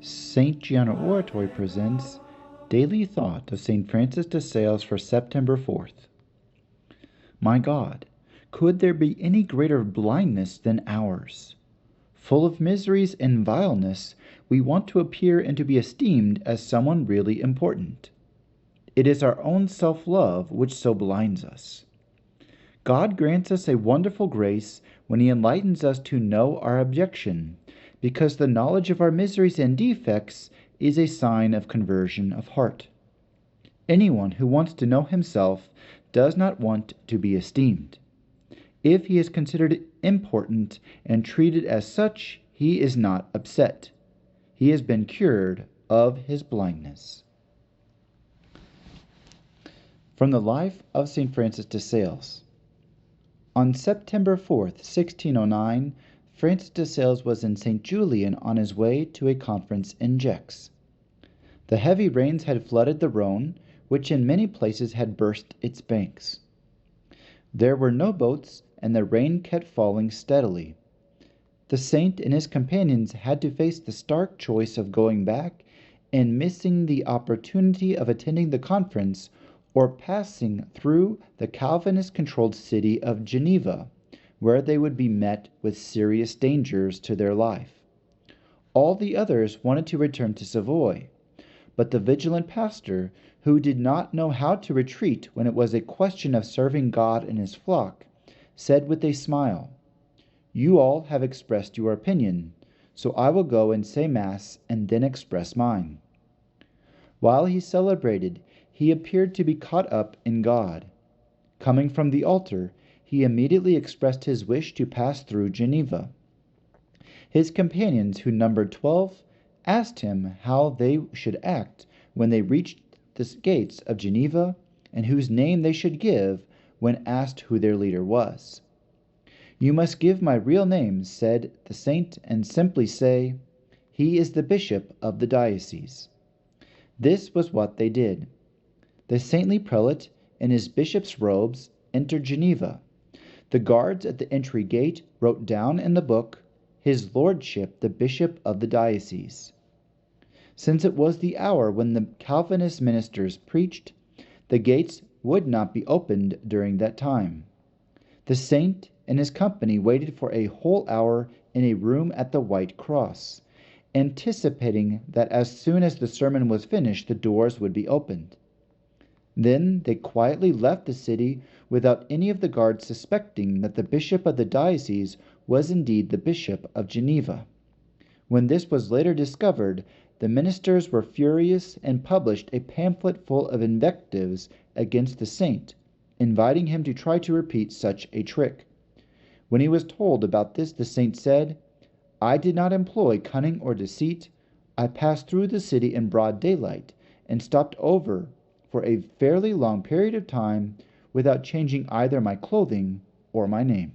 St. Gianna Oratory presents Daily Thought of St. Francis de Sales for September 4th. My God, could there be any greater blindness than ours? Full of miseries and vileness, we want to appear and to be esteemed as someone really important. It is our own self-love which so blinds us. God grants us a wonderful grace when He enlightens us to know our objection, because the knowledge of our miseries and defects is a sign of conversion of heart. Anyone who wants to know himself does not want to be esteemed. If he is considered important and treated as such, he is not upset. He has been cured of his blindness. From the life of St. Francis de Sales. On September 4th, 1609, Francis de Sales was in St. Julian on his way to a conference in Gex. The heavy rains had flooded the Rhone, which in many places had burst its banks. There were no boats, and the rain kept falling steadily. The saint and his companions had to face the stark choice of going back and missing the opportunity of attending the conference, or passing through the Calvinist-controlled city of Geneva, where they would be met with serious dangers to their life. All the others wanted to return to Savoy, but the vigilant pastor, who did not know how to retreat when it was a question of serving God and his flock, said with a smile, "You all have expressed your opinion, so I will go and say Mass and then express mine." While he celebrated, he appeared to be caught up in God. Coming from the altar, he immediately expressed his wish to pass through Geneva. His companions, who numbered 12, asked him how they should act when they reached the gates of Geneva, and whose name they should give when asked who their leader was. "You must give my real name," said the saint, "and simply say, 'He is the bishop of the diocese.'" This was what they did. The saintly prelate, in his bishop's robes, entered Geneva. The guards at the entry gate wrote down in the book, "His Lordship the Bishop of the Diocese." Since it was the hour when the Calvinist ministers preached, the gates would not be opened during that time. The saint and his company waited for a whole hour in a room at the White Cross, anticipating that as soon as the sermon was finished, the doors would be opened. Then they quietly left the city without any of the guards suspecting that the bishop of the diocese was indeed the bishop of Geneva. When this was later discovered, the ministers were furious and published a pamphlet full of invectives against the saint, inviting him to try to repeat such a trick. When he was told about this, the saint said, "I did not employ cunning or deceit. I passed through the city in broad daylight and stopped over for a fairly long period of time without changing either my clothing or my name."